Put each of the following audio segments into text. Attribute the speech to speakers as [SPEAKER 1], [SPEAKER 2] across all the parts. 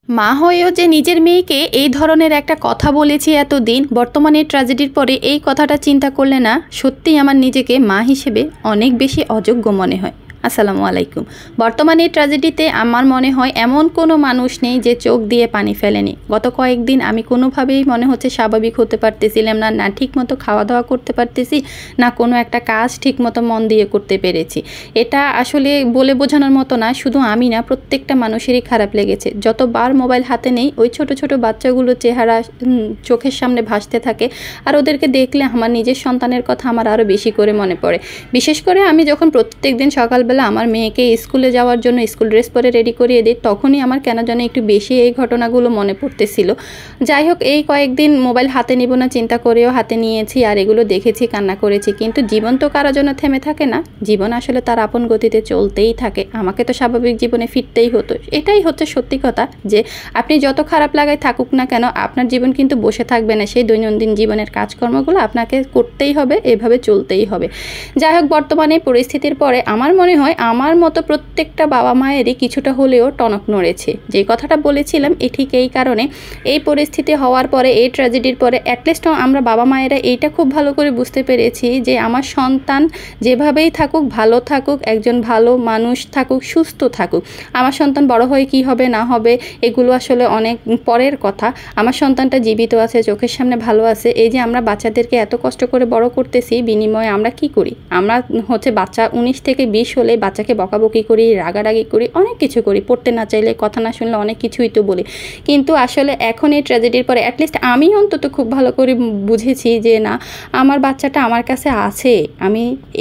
[SPEAKER 1] মা হয়েও যে নিজের মেয়েকে এই ধরনের একটা কথা বলেছি এতদিন, বর্তমানে ট্র্যাজেডির পরে এই কথাটা চিন্তা করলে না সত্যিই আমার নিজেকে মা হিসেবে অনেক বেশি অযোগ্য মনে হয়। আসসালামু আলাইকুম। বর্তমানে ট্র্যাজেডিতে আমার মনে হয় এমন কোনো মানুষ নেই যে চোখ দিয়ে পানি ফেলেনি। গত কয়েকদিন আমি কোনোভাবেই মনে হচ্ছে স্বাভাবিক হতে পারতেছিলাম না, না ঠিক মতো খাওয়া দাওয়া করতে পারতেছি, না কোনো একটা কাজ ঠিক মতো মন দিয়ে করতে পেরেছি। এটা আসলে বলে বোঝানোর মতো না, শুধু আমি না, প্রত্যেকটা মানুষেরই খারাপ লেগেছে। যতবার মোবাইল হাতে নেই ওই ছোট ছোট বাচ্চাগুলোর চেহারা চোখের সামনে ভাসতে থাকে, আর ওদেরকে দেখলে আমার নিজের সন্তানের কথা আমার আরও বেশি করে মনে পড়ে। বিশেষ করে আমি যখন প্রত্যেক দিন সকালবেলা আমার মেয়েকে স্কুলে যাওয়ার জন্য স্কুল ড্রেস পরে রেডি করিয়ে দিই, তখনই আমার কেন যেন একটু বেশি এই ঘটনাগুলো মনে পড়তেছিল। যাই হোক, এই কয়েকদিন মোবাইল হাতে নিব না চিন্তা করেও হাতে নিয়েছি, আর এগুলো দেখেছি, কান্না করেছি। কিন্তু জীবন তো কারোর জন্য থেমে থাকে না, জীবন আসলে তার আপন গতিতে চলতেই থাকে। আমাকে তো স্বাভাবিক জীবনে ফিরতেই হতো। এটাই হচ্ছে সত্যি কথা, যে আপনি যত খারাপ লাগায় থাকুক না কেন, আপনার জীবন কিন্তু বসে থাকবে না। সেই দৈনন্দিন জীবনের কাজকর্মগুলো আপনাকে করতেই হবে, এভাবে চলতেই হবে। যাই হোক, বর্তমানে পরিস্থিতির পরে আমার মনে হয় আমার মতো প্রত্যেকটা বাবা মায়েরই কিছুটা হলেও টনক নড়েছে। যে কথাটা বলেছিলাম ঠিক এই কারণে, এই পরিস্থিতি হওয়ার পরে, এই ট্র্যাজেডির পরে অ্যাটলিস্ট আমরা বাবা মায়েরা এইটা খুব ভালো করে বুঝতে পেরেছি যে আমার সন্তান যেভাবেই থাকুক, ভালো থাকুক, একজন ভালো মানুষ থাকুক, সুস্থ থাকুক। আমার সন্তান বড় হয়ে কি হবে না হবে এগুলো আসলে অনেক পরের কথা। আমার সন্তানটা জীবিত আছে, চোখের সামনে ভালো আছে। এই যে আমরা বাচ্চাদেরকে এত কষ্ট করে বড় করতেছি, বিনিময়ে আমরা কি করি? আমরা বাচ্চা 19 থেকে 20 হলে বাচ্চাকে বকাবকি করি, রাগারাগি করি, অনেক কিছু করি, পড়তে না চাইলে, কথা না শুনলে অনেক কিছুই তো বলি। কিন্তু আসলে এখন এই ট্র্যাজেডির পরে অ্যাটলিস্ট আমি অন্তত খুব ভালো করে বুঝেছি যে না, আমার বাচ্চাটা আমার কাছে আছে,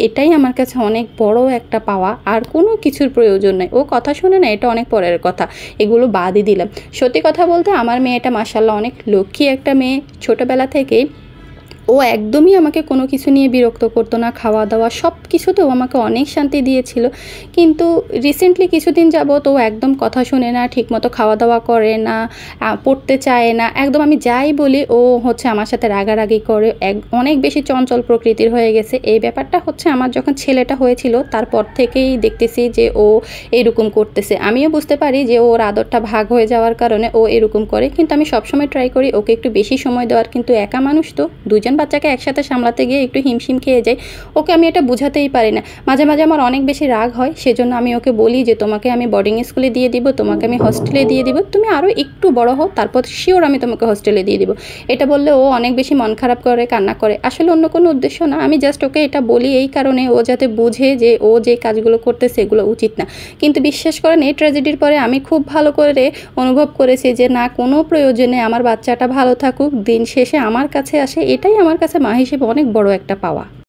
[SPEAKER 1] এটাই আমার কাছে অনেক বড় একটা পাওয়া। আর কোনো কিছুর প্রয়োজন নেই। ও কথা শুনে না, এটা অনেক পরের কথা, এগুলো বাদই দিলাম। সত্যি কথা বলতে আমার মেয়েটা মাশাআল্লাহ অনেক লক্ষ্মী একটা মেয়ে। ছোটোবেলা থেকেই ও একদমই আমাকে কোনো কিছু নিয়ে বিরক্ত করতো না। খাওয়া দাওয়া সব কিছুতেও আমাকে অনেক শান্তি দিয়েছিল। কিন্তু রিসেন্টলি কিছুদিন যাবত ও একদম কথা শোনে না, ঠিকমতো খাওয়া দাওয়া করে না, পড়তে চায় না, একদম আমি যাই বলি ও আমার সাথে রাগারাগি করে, অনেক বেশি চঞ্চল প্রকৃতির হয়ে গেছে। এই ব্যাপারটা আমার যখন ছেলেটা হয়েছিল তারপর থেকেই দেখতেছি যে ও এরকম করতেছে। আমিও বুঝতে পারি যে ওর আদরটা ভাগ হয়ে যাওয়ার কারণে ও এরকম করে, কিন্তু আমি সবসময় ট্রাই করি ওকে একটু বেশি সময় দেওয়ার। কিন্তু একা মানুষ তো, দুজন বাচ্চাকে একসাথে সামলাতে গিয়ে একটু হিমশিম খেয়ে যাই। ওকে আমি এটা বুঝাতেই পারি না। মাঝে মাঝে আমার অনেক বেশি রাগ হয়, সেজন্য আমি ওকে বলি যে তোমাকে আমি বোর্ডিং স্কুলে দিয়ে দিব, তোমাকে আমি হস্টেলে দিয়ে দিব, তুমি আরও একটু বড় হও, তারপর শিওর আমি তোমাকে হস্টেলে দিয়ে দিব। এটা বললে ও অনেক বেশি মন খারাপ করে, কান্না করে। আসলে অন্য কোনো উদ্দেশ্য না, আমি জাস্ট ওকে এটা বলি এই কারণে ও যাতে বুঝে যে ও যে কাজগুলো করতে সেগুলো উচিত না। কিন্তু বিশ্বাস করেন, এই ট্র্যাজেডির পরে আমি খুব ভালো করে অনুভব করেছি যে না, কোনো প্রয়োজনে আমার বাচ্চাটা ভালো থাকুক, দিন শেষে আমার কাছে আসে, এটাই আমার কাছে মা হিসেবে অনেক বড় একটা পাওয়া।